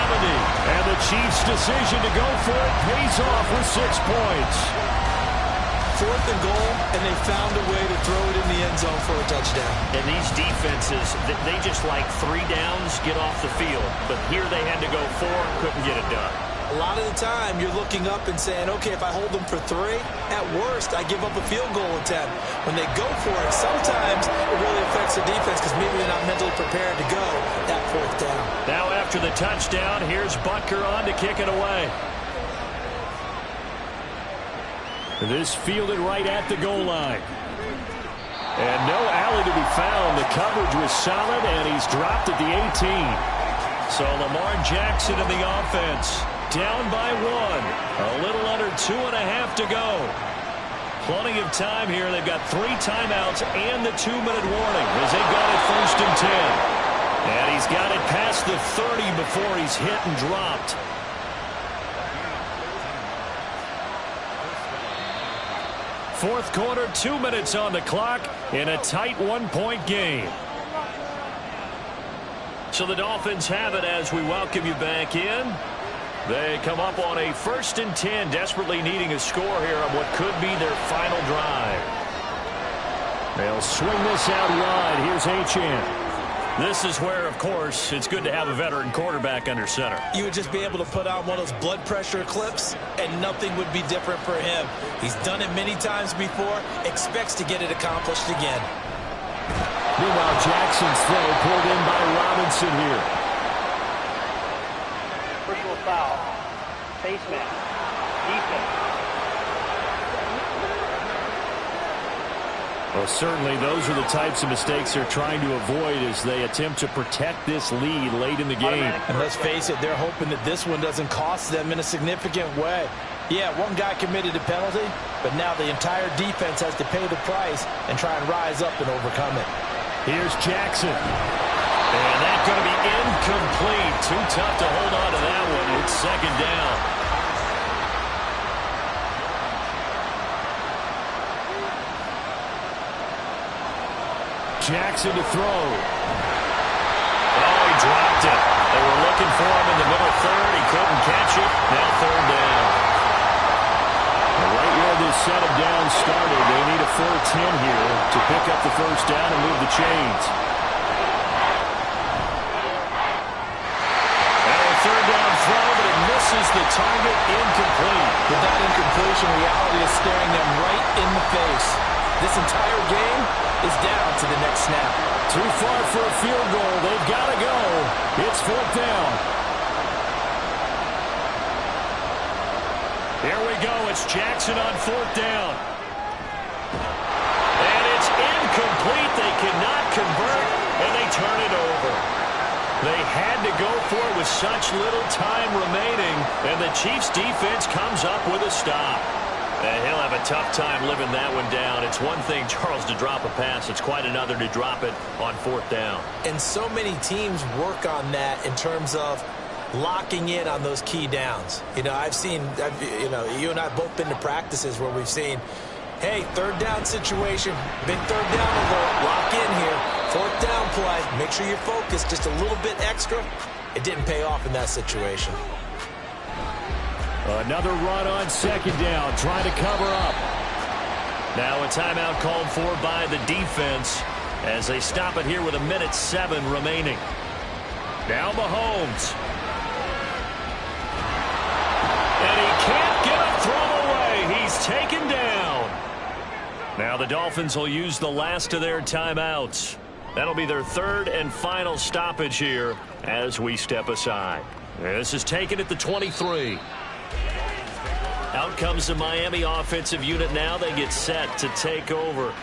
And the Chiefs' decision to go for it pays off with 6 points. 4th and goal, and they found a way to throw it in the end zone for a touchdown. And these defenses, they just like 3 downs, get off the field. But here they had to go 4, couldn't get it done. A lot of the time, you're looking up and saying, okay, if I hold them for 3, at worst, I give up a field goal attempt. When they go for it, sometimes it really affects the defense because maybe they're not mentally prepared to go that 4th down. Now after the touchdown, here's Butker on to kick it away. This fielded right at the goal line. And no alley to be found. The coverage was solid, and he's dropped at the 18. So Lamar Jackson in the offense. Down by 1. A little under 2.5 to go. Plenty of time here. They've got 3 timeouts and the 2-minute warning as they got it 1st and 10. And he's got it past the 30 before he's hit and dropped. Fourth quarter, 2 minutes on the clock in a tight 1-point game. So the Dolphins have it as we welcome you back in. They come up on a 1st and 10, desperately needing a score here on what could be their final drive. They'll swing this out wide. Here's Achane. This is where, of course, it's good to have a veteran quarterback under center. You would just be able to put on one of those blood pressure clips, and nothing would be different for him. He's done it many times before, expects to get it accomplished again. Meanwhile, Jackson's throw pulled in by Robinson here. Personal foul. Face mask. Defense. Well, certainly those are the types of mistakes they're trying to avoid as they attempt to protect this lead late in the game. And let's face it, they're hoping that this one doesn't cost them in a significant way. Yeah, one guy committed a penalty, but now the entire defense has to pay the price and try and rise up and overcome it. Here's Jackson. And that's going to be incomplete. Too tough to hold on to that one. It's second down. Jackson to throw. Oh, he dropped it. They were looking for him in the middle third. He couldn't catch it. Now third down. Right where this set of downs started, they need a 4-10 here to pick up the first down and move the chains. And a third down throw, but it misses the target. Incomplete. With that incompletion, reality is staring them right in the face. This entire game is down to the next snap. Too far for a field goal. They've got to go. It's fourth down. Here we go. It's Jackson on fourth down. And it's incomplete. They cannot convert, and they turn it over. They had to go for it with such little time remaining, and the Chiefs' defense comes up with a stop. And he'll have a tough time living that one down. It's one thing, Charles, to drop a pass. It's quite another to drop it on fourth down. And so many teams work on that in terms of locking in on those key downs. You know, you and I have both been to practices where we've seen, hey, third down situation, big third down alert, lock in here, fourth down play, make sure you're focused just a little bit extra. It didn't pay off in that situation. Another run on second down, trying to cover up. Now a timeout called for by the defense as they stop it here with 1:07 remaining. Now Mahomes. And he can't get a throw away. He's taken down. Now the Dolphins will use the last of their timeouts. That'll be their third and final stoppage here as we step aside. This is taken at the 23. Out comes the Miami offensive unit now. They get set to take over.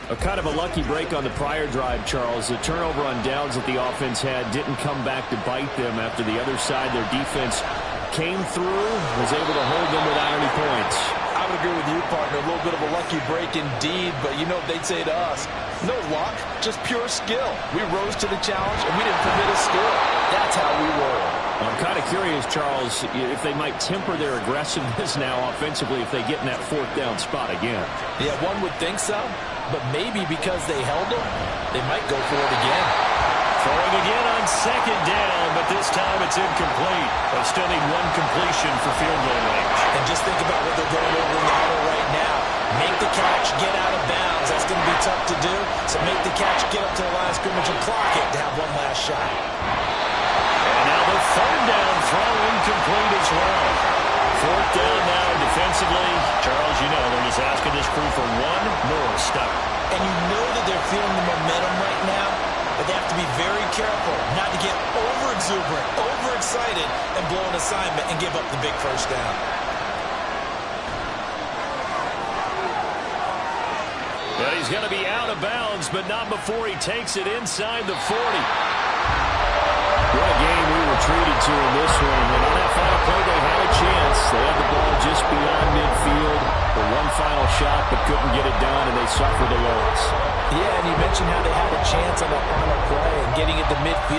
A kind of a lucky break on the prior drive, Charles. The turnover on downs that the offense had didn't come back to bite them after the other side. Their defense came through, was able to hold them without any points. I would agree with you, partner. A little bit of a lucky break indeed, but you know what they'd say to us? No luck, just pure skill. We rose to the challenge, and we didn't permit a score. That's how we roll. I'm kind of curious, Charles, if they might temper their aggressiveness now offensively if they get in that fourth down spot again. Yeah, one would think so, but maybe because they held them, they might go for it again. Throwing again on second down, but this time it's incomplete. They still need one completion for field goal range. And just think about what they're going over in the huddle right now. Make the catch, get out of bounds. That's going to be tough to do. So make the catch, get up to the line of scrimmage, and clock it to have one last shot. And now the third down throw incomplete as well. Fourth down now defensively. Charles, you know they're just asking this crew for one more stop. And you know that they're feeling the momentum right now, but they have to be very careful not to get over-exuberant, over-excited, and blow an assignment and give up the big first down. But he's going to be out of bounds, but not before he takes it inside the 40. What a game we were treated to in this one. And on that final play, they had a chance. They had the ball just beyond midfield for one final shot, but couldn't get it done, and they suffered a loss. Yeah, and you mentioned how they had a chance on that final play and getting it to midfield.